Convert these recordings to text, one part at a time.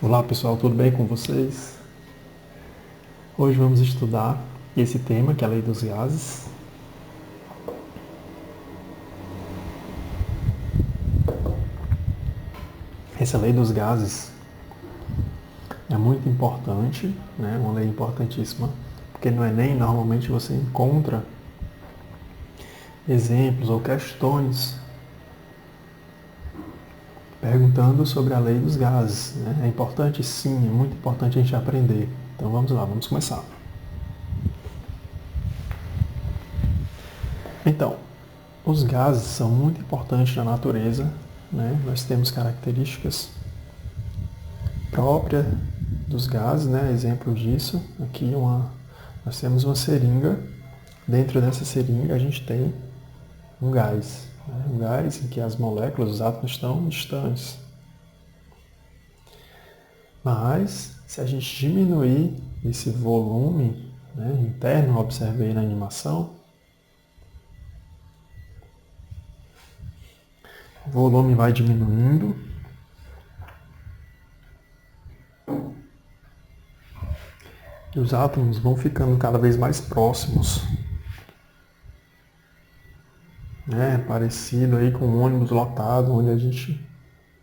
Olá pessoal, tudo bem com vocês? Hoje vamos estudar esse tema, que é a lei dos gases. Essa lei dos gases é muito importante, né? Uma lei importantíssima, porque no Enem normalmente você encontra exemplos ou questões perguntando sobre a lei dos gases, né? É importante sim, é muito importante a gente aprender. Então vamos lá, vamos começar. Então, os gases são muito importantes na natureza, né? Nós temos características própria dos gases, né? Exemplo disso, aqui nós temos uma seringa. Dentro dessa seringa a gente tem um gás, né? Um gás em que as moléculas, os átomos estão distantes. Mas se a gente diminuir esse volume, né, interno, observei na animação, o volume vai diminuindo e os átomos vão ficando cada vez mais próximos, né? Parecido aí com um ônibus lotado, onde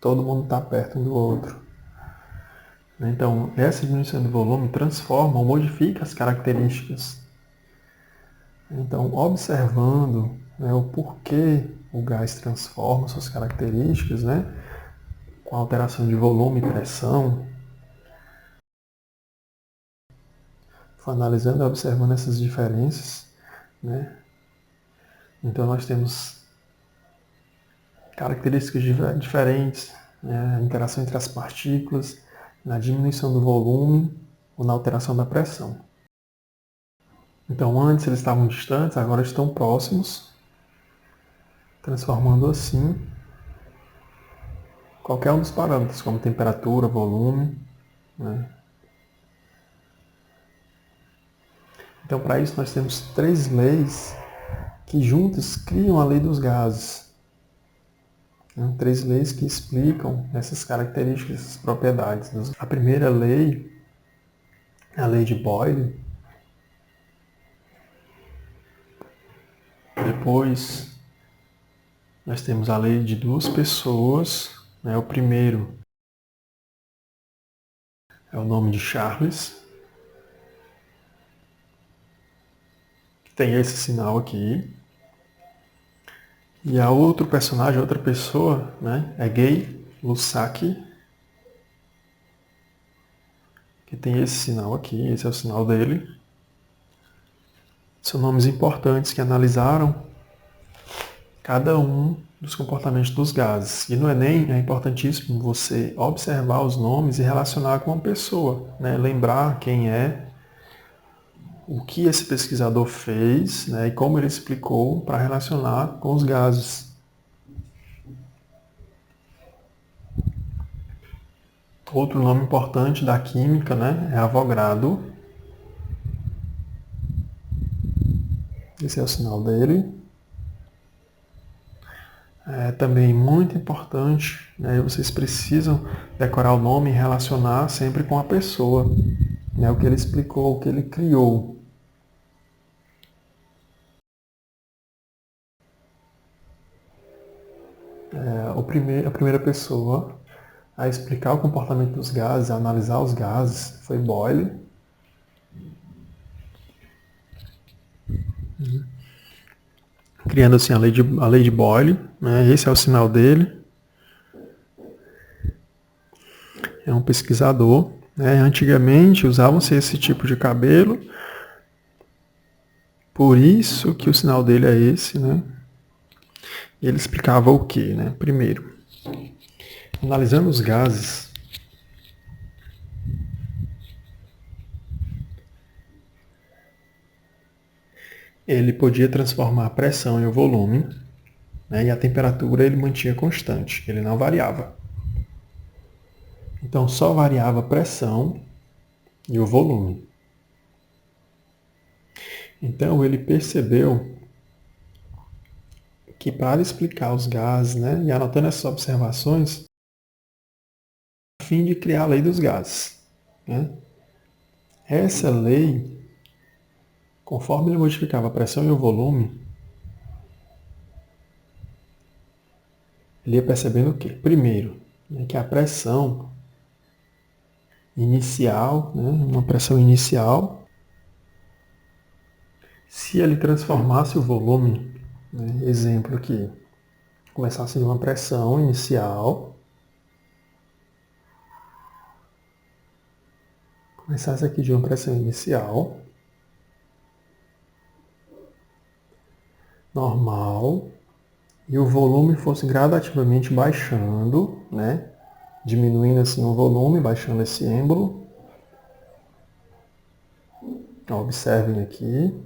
todo mundo está perto um do outro. Então, essa diminuição do volume transforma ou modifica as características. Então, observando, né, o porquê o gás transforma suas características, né, com alteração de volume e pressão, analisando e observando essas diferenças, né, então nós temos características diferentes, né, a interação entre as partículas, na diminuição do volume ou na alteração da pressão. Então, antes eles estavam distantes, agora estão próximos, transformando assim qualquer um dos parâmetros, como temperatura, volume, né? Então, para isso, nós temos três leis que juntas criam a lei dos gases. Três leis que explicam essas características, essas propriedades. A primeira lei é a lei de Boyle. Depois, nós temos a lei de duas pessoas. Né? O primeiro é o nome de Charles, que tem esse sinal aqui. E a outro personagem, outra pessoa, né, é Gay Lussac, que tem esse sinal aqui, esse é o sinal dele. São nomes importantes que analisaram cada um dos comportamentos dos gases. E no Enem é importantíssimo você observar os nomes e relacionar com a pessoa, né, lembrar quem é, o que esse pesquisador fez, né, e como ele explicou para relacionar com os gases. Outro nome importante da química, né, é Avogadro. Esse é o sinal dele. É também muito importante, né, vocês precisam decorar o nome e relacionar sempre com a pessoa, né, o que ele explicou, o que ele criou. A primeira pessoa a explicar o comportamento dos gases, a analisar os gases, foi Boyle. Criando assim a lei de Boyle, né? Esse é o sinal dele. É um pesquisador. Né? Antigamente usavam-se esse tipo de cabelo, por isso que o sinal dele é esse, né? E ele explicava o que, né? Primeiro, analisando os gases, ele podia transformar a pressão e o volume, né? E a temperatura ele mantinha constante, ele não variava. Então só variava a pressão e o volume. Então ele percebeu que para explicar os gases, né, e anotando essas observações, fim de criar a lei dos gases, né? Essa lei, conforme ele modificava a pressão e o volume, ele ia percebendo o quê? Primeiro, né, que a pressão inicial, né, uma pressão inicial, se ele transformasse o volume, né, exemplo aqui, começasse de uma pressão inicial, começasse aqui de uma pressão inicial, normal, e o volume fosse gradativamente baixando, né, diminuindo assim o volume, baixando esse êmbolo. Observem aqui.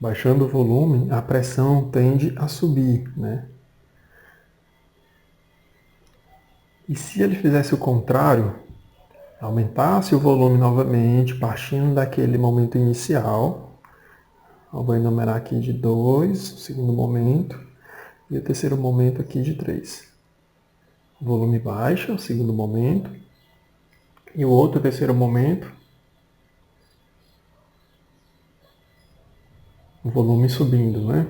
Baixando o volume, a pressão tende a subir, né? E se ele fizesse o contrário, aumentasse o volume novamente, partindo daquele momento inicial, eu vou enumerar aqui de 2, o segundo momento, e o terceiro momento aqui de 3. O volume baixa, o segundo momento, e o outro terceiro momento, o volume subindo, né?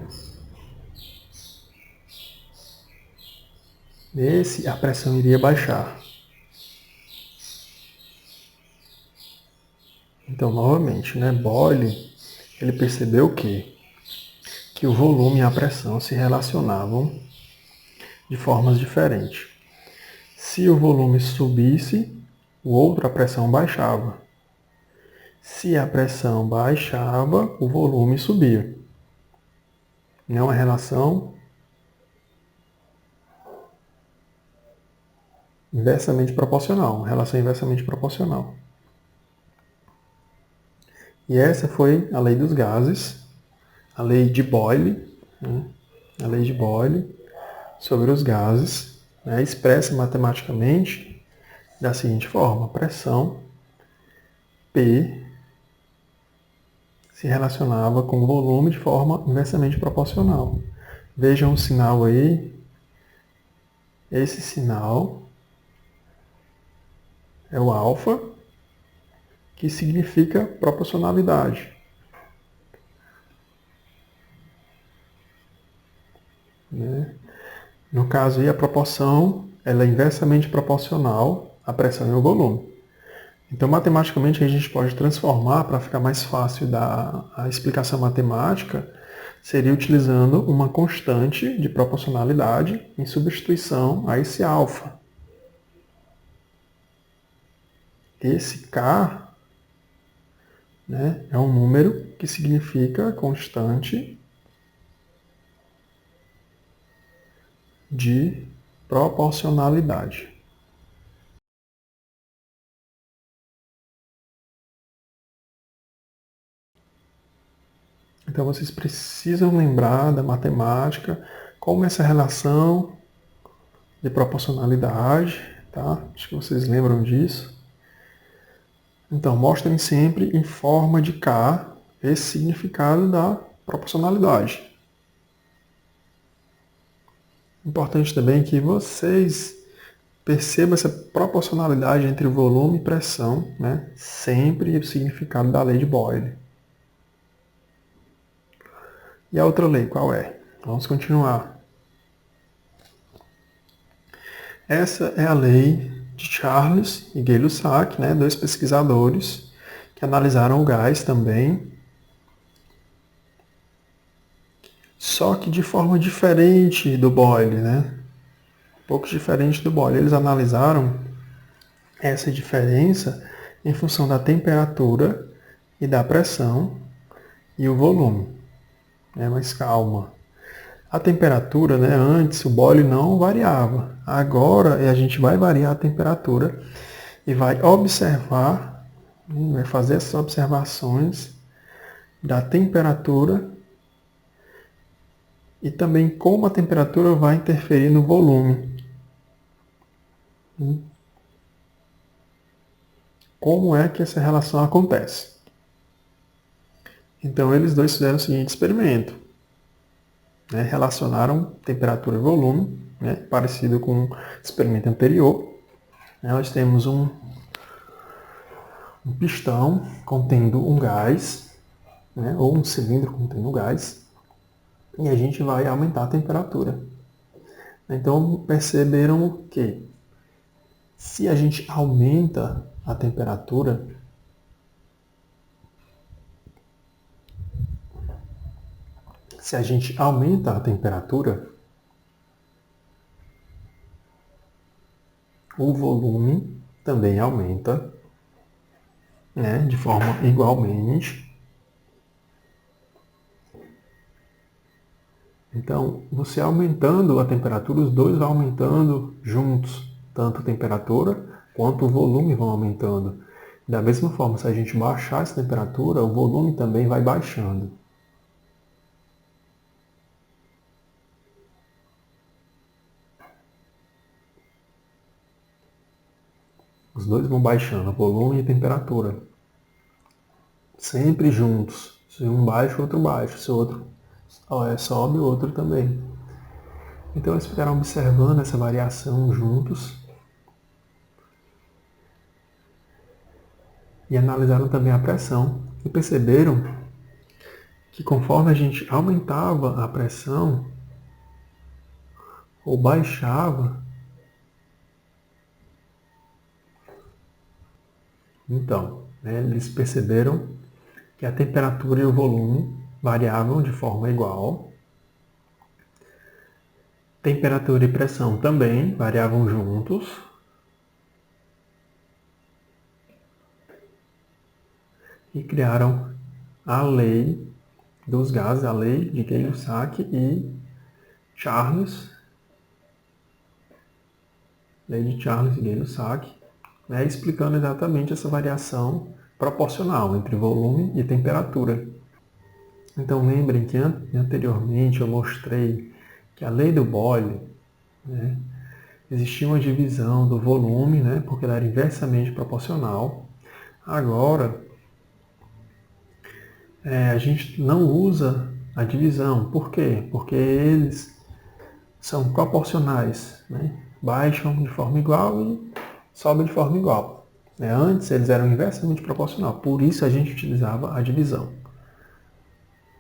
Nesse, a pressão iria baixar. Então, novamente, né, Boyle, ele percebeu que o volume e a pressão se relacionavam de formas diferentes. Se o volume subisse, o outro, a pressão baixava. Se a pressão baixava, o volume subia. É uma relação inversamente proporcional, uma relação inversamente proporcional. E essa foi a lei dos gases, a lei de Boyle, né? A lei de Boyle sobre os gases, né? Expressa matematicamente da seguinte forma: pressão P se relacionava com o volume de forma inversamente proporcional. Vejam o sinal aí. Esse sinal é o alfa, que significa proporcionalidade. Né? No caso aí, a proporção ela é inversamente proporcional à pressão e ao volume. Então, matematicamente, a gente pode transformar, para ficar mais fácil a explicação matemática, seria utilizando uma constante de proporcionalidade em substituição a esse alfa. Esse K, né, é um número que significa constante de proporcionalidade. Então vocês precisam lembrar da matemática, como essa relação de proporcionalidade, tá? Acho que vocês lembram disso. Então mostrem sempre em forma de K esse significado da proporcionalidade. Importante também que vocês percebam essa proporcionalidade entre volume e pressão, né? Sempre o significado da lei de Boyle. E a outra lei, qual é? Vamos continuar. Essa é a lei de Charles e Gay-Lussac, né? Dois pesquisadores que analisaram o gás também, só que de forma diferente do Boyle, né? Um pouco diferente do Boyle. Eles analisaram essa diferença em função da temperatura e da pressão e o volume. Mas calma. A temperatura, né, antes o Boyle não variava. Agora a gente vai variar a temperatura e vai observar, vai fazer essas observações da temperatura e também como a temperatura vai interferir no volume. Como é que essa relação acontece? Então eles dois fizeram o seguinte experimento. né, relacionaram temperatura e volume, né, parecido com o experimento anterior. Nós temos um pistão contendo um gás, né, ou um cilindro contendo gás, e a gente vai aumentar a temperatura. Então perceberam que se a gente aumenta a temperatura, o volume também aumenta, né, de forma igualmente. Então, você aumentando a temperatura, os dois vão aumentando juntos, tanto a temperatura quanto o volume vão aumentando. Da mesma forma, se a gente baixar essa temperatura, o volume também vai baixando. Os dois vão baixando, volume e temperatura. Sempre juntos. Se um baixa, o outro baixa. Se o outro sobe, o outro também. Então eles ficaram observando essa variação juntos e analisaram também a pressão e perceberam que conforme a gente aumentava a pressão ou baixava, então, né, eles perceberam que a temperatura e o volume variavam de forma igual. Temperatura e pressão também variavam juntos. E criaram a lei dos gases, a lei de Gay-Lussac e Charles, lei de Charles e Gay-Lussac, né, explicando exatamente essa variação proporcional entre volume e temperatura. Então lembrem que anteriormente eu mostrei que a lei do Boyle, né, existia uma divisão do volume, né, porque ela era inversamente proporcional. Agora, a gente não usa a divisão. Por quê? Porque eles são proporcionais, né? Baixam de forma igual e sobem de forma igual. Antes eles eram inversamente proporcional, por isso a gente utilizava a divisão.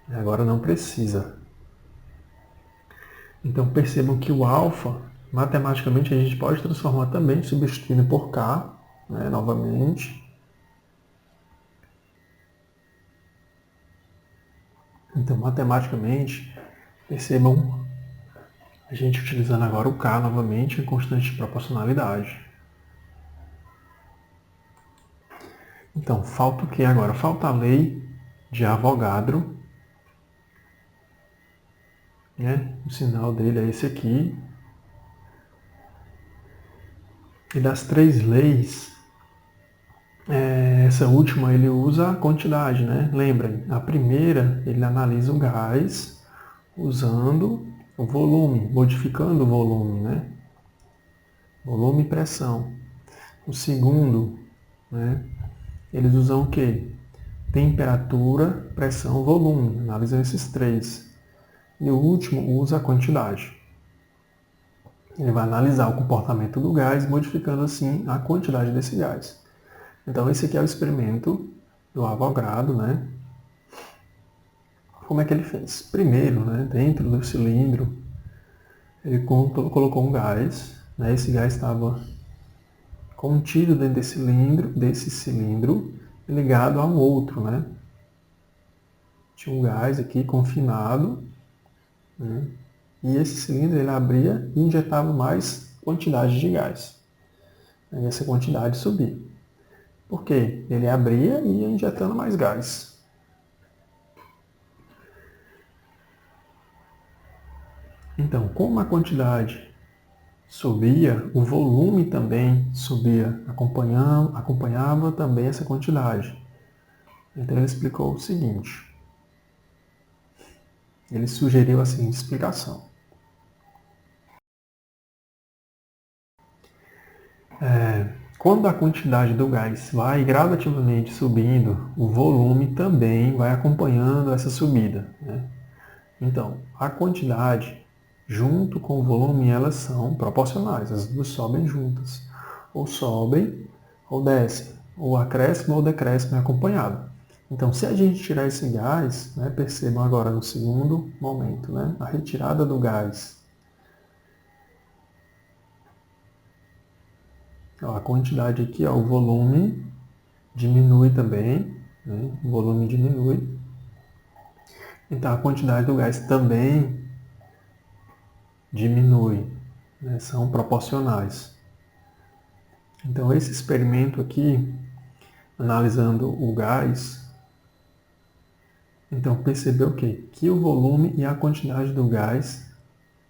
Agora não precisa. Então percebam que o alfa, matematicamente a gente pode transformar também, substituindo por K, né, novamente. Então matematicamente, percebam a gente utilizando agora o K novamente em constante de proporcionalidade. Então, falta o que agora? Falta a lei de Avogadro, né? O sinal dele é esse aqui. E das três leis, essa última ele usa a quantidade, né? Lembrem, a primeira ele analisa o gás usando o volume, modificando o volume, né? Volume e pressão. O segundo, né? Eles usam o quê? Temperatura, pressão, volume. Analisam esses três. E o último usa a quantidade. Ele vai analisar o comportamento do gás, modificando assim a quantidade desse gás. Então esse aqui é o experimento do Avogadro, né? Como é que ele fez? Primeiro, né, dentro do cilindro, ele colocou um gás, né? Esse gás estava contido dentro desse cilindro, ligado a um outro, né? Tinha um gás aqui confinado, né? E esse cilindro ele abria e injetava mais quantidade de gás. E essa quantidade subia. Por quê? Ele abria e ia injetando mais gás. Então, como a quantidade subia, o volume também subia, acompanhava também essa quantidade. Então ele explicou o seguinte. Ele sugeriu a seguinte explicação. Quando a quantidade do gás vai gradativamente subindo, o volume também vai acompanhando essa subida, né? Então, a quantidade junto com o volume, elas são proporcionais, as duas sobem juntas. Ou sobem ou descem, ou acréscimo ou decréscimo é acompanhado. Então, se a gente tirar esse gás, né, percebam agora no segundo momento, né, a retirada do gás. Ó, a quantidade aqui, ó, o volume diminui também, né, o volume diminui. Então, a quantidade do gás também diminui, né, são proporcionais. Então, esse experimento aqui, analisando o gás, então percebeu o quê? Que o volume e a quantidade do gás,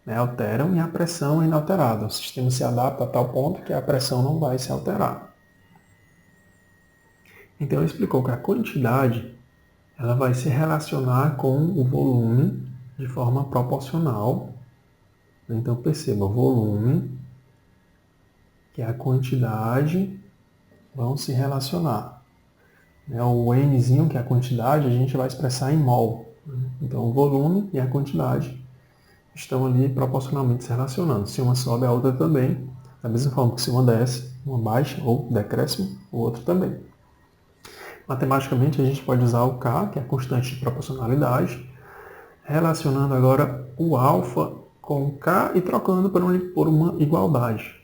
né, alteram e a pressão é inalterada. O sistema se adapta a tal ponto que a pressão não vai se alterar. Então ele explicou que a quantidade ela vai se relacionar com o volume de forma proporcional. Então perceba, o volume e a quantidade vão se relacionar. O Nzinho, que é a quantidade, a gente vai expressar em mol. Então o volume e a quantidade estão ali proporcionalmente se relacionando. Se uma sobe, a outra também. Da mesma forma que se uma desce, uma baixa ou decréscimo, o outro também. Matematicamente, a gente pode usar o K, que é a constante de proporcionalidade, relacionando agora o alfa com o K e trocando por uma igualdade.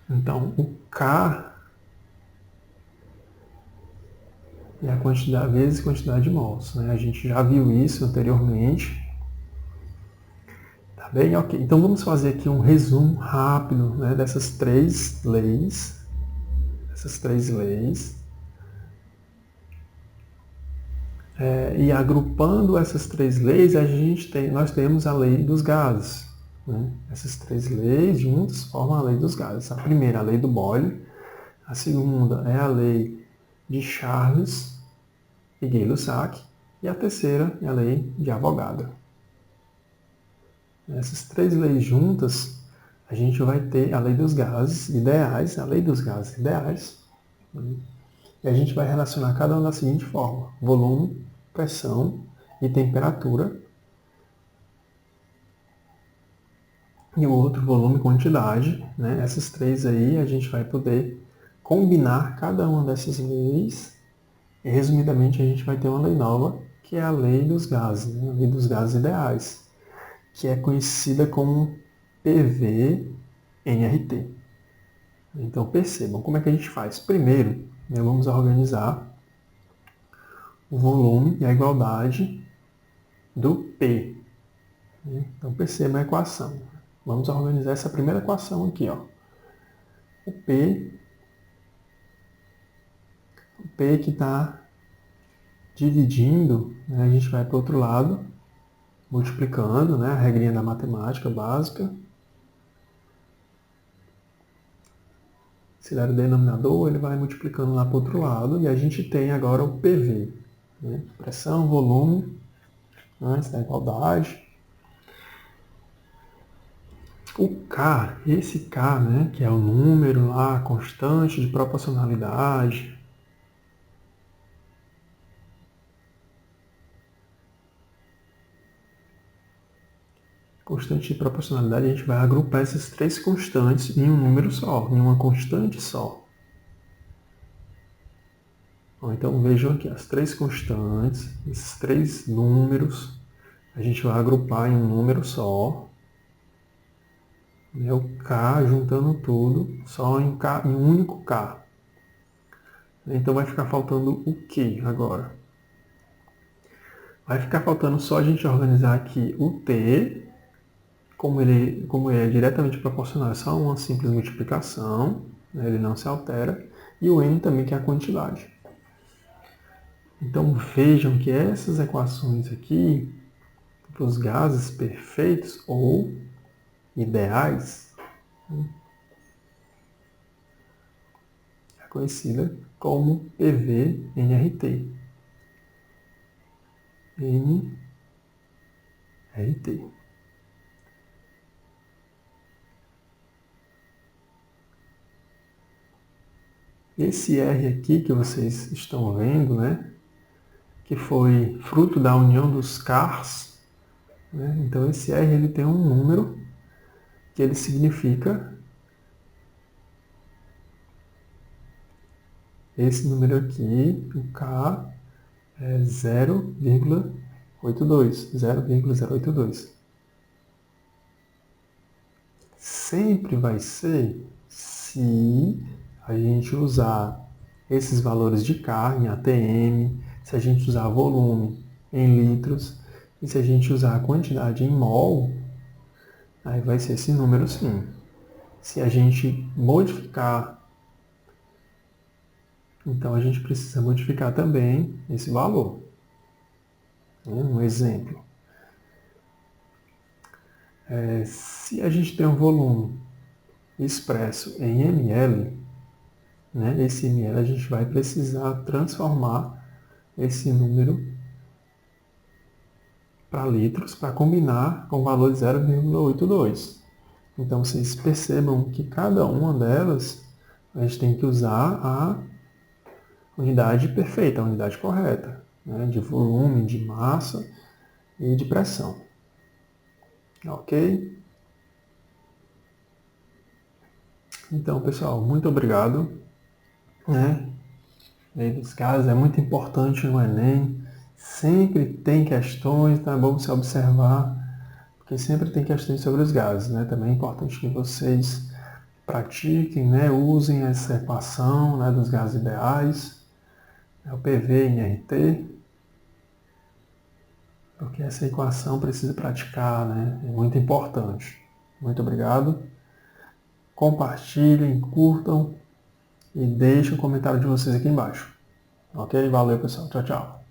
Então, o K é a quantidade vezes quantidade de mols. Né? A gente já viu isso anteriormente. Tá bem? Ok. Então, vamos fazer aqui um resumo rápido, né, dessas três leis. E agrupando essas três leis, nós temos a lei dos gases. Né? Essas três leis juntas formam a lei dos gases. A primeira, a lei do Boyle. A segunda é a lei de Charles e Gay-Lussac. E a terceira é a lei de Avogadro. Essas três leis juntas, a gente vai ter a lei dos gases ideais, a lei dos gases ideais. Né? E a gente vai relacionar cada uma da seguinte forma: volume, pressão e temperatura. E o outro, volume e quantidade. Né? Essas três aí a gente vai poder combinar cada uma dessas leis. E, resumidamente, a gente vai ter uma lei nova, que é a lei dos gases, né? A lei dos gases ideais, que é conhecida como PV-NRT. Então percebam como é que a gente faz. Primeiro, né, vamos organizar o volume e a igualdade do P. Então percebam a equação. Vamos organizar essa primeira equação aqui. Ó. O P que está dividindo, né, a gente vai para o outro lado, multiplicando, né, a regrinha da matemática básica. Se der o denominador, ele vai multiplicando lá para o outro lado e a gente tem agora o PV. Né? Pressão, volume, antes da igualdade. O K, esse K, né, que é o número lá, constante de proporcionalidade. Constante de proporcionalidade, a gente vai agrupar essas três constantes em um número só, em uma constante só. Então vejam aqui, as três constantes, esses três números, a gente vai agrupar em um número só. O K juntando tudo, só em um único K. Então vai ficar faltando o que agora? Vai ficar faltando só a gente organizar aqui o T, como ele é diretamente proporcional, é só uma simples multiplicação, né, ele não se altera, e o N também, que é a quantidade. Então vejam que essas equações aqui, para os gases perfeitos ou ideais, é conhecida como PV-NRT. NRT. Esse R aqui que vocês estão vendo, né, que foi fruto da união dos cars, né? Então esse R ele tem um número que ele significa esse número aqui, o K é 0,82, 0,082. Sempre vai ser se a gente usar esses valores de K em ATM, se a gente usar volume em litros e se a gente usar a quantidade em mol, aí vai ser esse número sim. Se a gente modificar, então a gente precisa modificar também esse valor. Um exemplo. Se a gente tem um volume expresso em ml, né, esse ml a gente vai precisar transformar esse número para litros para combinar com o valor de 0,82. Então vocês percebam que cada uma delas a gente tem que usar a unidade perfeita, a unidade correta, né, de volume, de massa e de pressão. Ok? Então, pessoal, muito obrigado. Né? Lei dos gases é muito importante no Enem. Sempre tem questões, tá bom você observar, porque sempre tem questões sobre os gases, né? Também é importante que vocês pratiquem, né? Usem essa equação, né, dos gases ideais, o PV em RT, porque essa equação precisa praticar, né? É muito importante. Muito obrigado. Compartilhem, curtam e deixem o comentário de vocês aqui embaixo. Ok? Valeu, pessoal. Tchau, tchau.